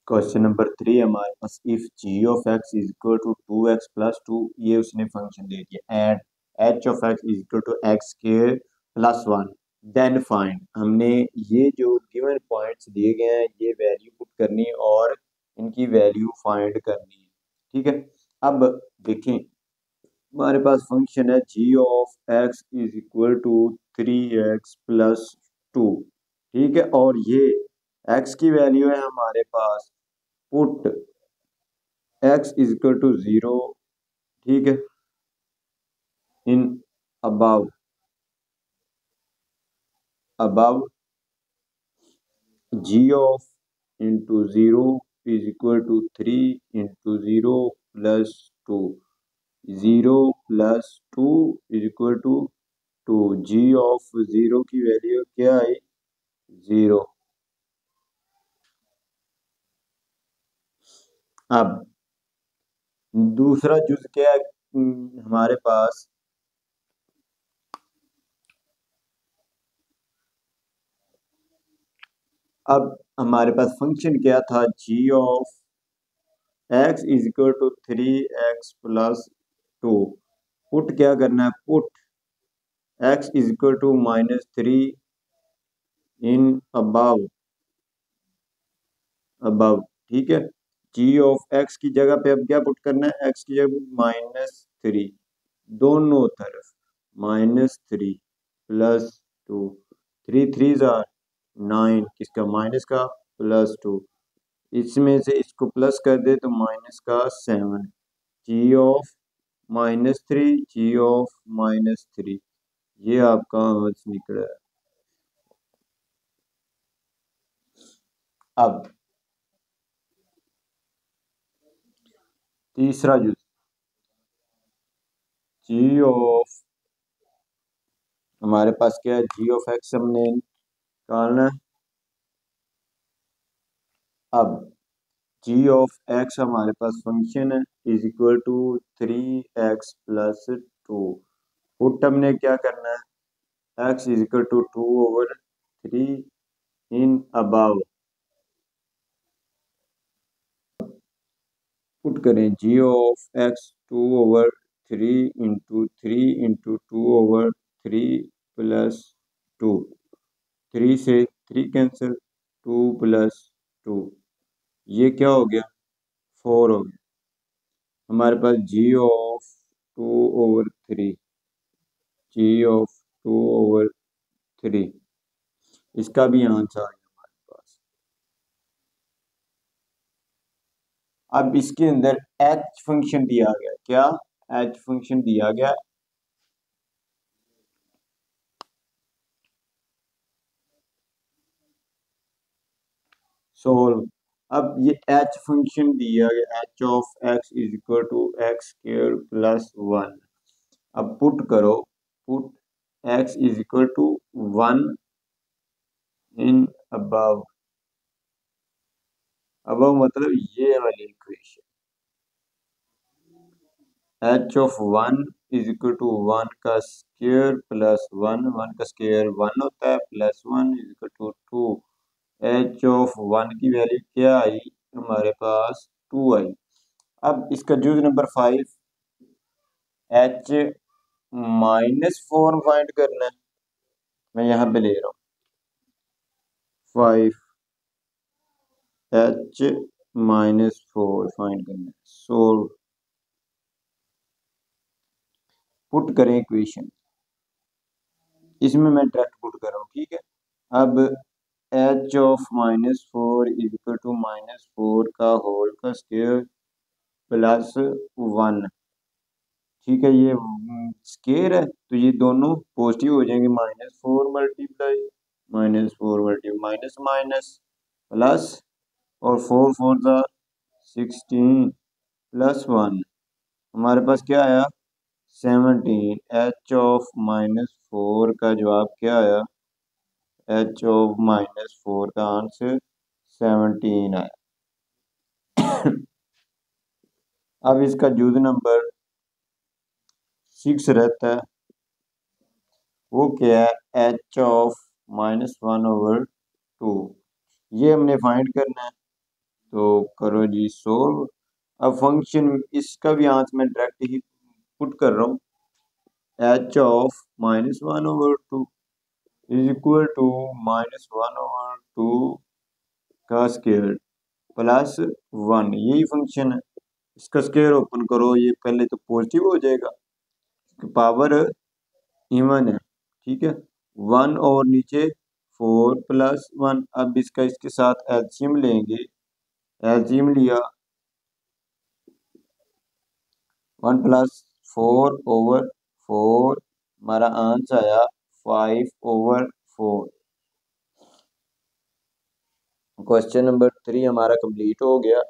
Question number 3 हमारे पास if G of X is equal to 2x+2, ये उसने फंक्शन दे दिया and H of X is equal to X square plus 1, then find. हमने ये जो गिवन पॉइंट्स दिए गए हैं ये वैल्यू पुट करनी है और इनकी वैल्यू फाइंड करनी है। ठीक है, अब देखें हमारे पास फंक्शन है G of X is equal to 3x+2। ठीक है, और ये एक्स की वैल्यू है हमारे पास put x is equal to 0। ठीक है, in above above g of into 0 is equal to 3 into 0 plus 2, 0 plus 2 is equal to 2। g of 0 की वैल्यू क्या है? 0। अब दूसरा जुज क्या है हमारे पास? अब हमारे पास फंक्शन क्या था? g of x is equal to 3x+2। Put क्या करना है? Put x is equal to -3 in above above. ठीक है, g ऑफ x की जगह पे अब क्या पुट करना है? x की जगह -3, दोनों तरफ -3 प्लस 2, 3 3 जार 9, किसका? माइनस का, प्लस 2, इसमें से इसको प्लस कर दे तो माइनस का 7। जी ऑफ -3, जी ऑफ -3, ये आपका आंसर निकला है। अब तीसरा जुज, जी ऑफ हमारे पास क्या है? जी ऑफ एक्स हमने निकालना है। अब जी ऑफ एक्स हमारे पास फंक्शन है is equal to 3x+2। Put हमने क्या करना है? x is equal to 2/3 in above. Put करें G of X 2/3 into 3 into 2/3 plus 2, 3 से 3 कैंसिल, 2 प्लस 2, ये क्या हो गया? 4 हो गया। हमारे पास जी ऑफ 2/3, जी ऑफ 2/3, इसका भी आंसर आ गया हमारे पास। अब इसके अंदर एच फंक्शन दिया गया। क्या? एच फंक्शन दिया गया। सोल्व। अब ये एच फंक्शन दिया गया, H of X is equal to X square plus 1। अब पुट करो, put X is equal to 1 in above. Above मतलब ये वाली equation, H of 1 is equal to 1 का स्क्वायर प्लस 1, 1 का स्क्वायर 1 होता है, plus 1 is equal to 2। H of 1 की वैल्यू क्या आई हमारे पास? 2 आई। अब इसका जूज नंबर 5, एच -4 फाइंड करना है। मैं यहाँ पे ले रहा हूँ 5, एच -4 फाइंड करना है। सोल्व, पुट करें इक्वेशन, इसमें मैं डायरेक्ट पुट कर रहा हूँ। ठीक है, अब H of -4 is equal to -4 का होल का स्क्वायर प्लस 1। ठीक है, ये स्केयर है तो ये दोनों पॉजिटिव हो जाएंगे। -4 multiply -4 multiply minus minus plus, और 4 4 ज़ा 16 प्लस 1, हमारे पास क्या आया? 17। एच ऑफ -4 का जवाब क्या आया? एच ऑफ -4 का आंसर 17 आया। अब इसका जूज नंबर 6 रहता है, वो क्या है? एच ऑफ -1/2, ये हमने फाइंड करना है। तो करो जी सोल्व। अब फंक्शन इसका भी आंसर मैं डायरेक्ट ही पुट कर रहा हूँ। h(-1/2) इज इक्वल टू -1/2 का स्क्वायर प्लस 1, यही फंक्शन है। इसका स्क्वायर ओपन करो, ये पहले तो पॉजिटिव हो जाएगा, पावर इवन है, ठीक है। 1 और नीचे 4+1। अब इसका इसके साथ एलसीएम लेंगे, एलसीएम लिया 1+4/4, हमारा आंसर आया 5/4। क्वेश्चन नंबर 3 हमारा कंप्लीट हो गया।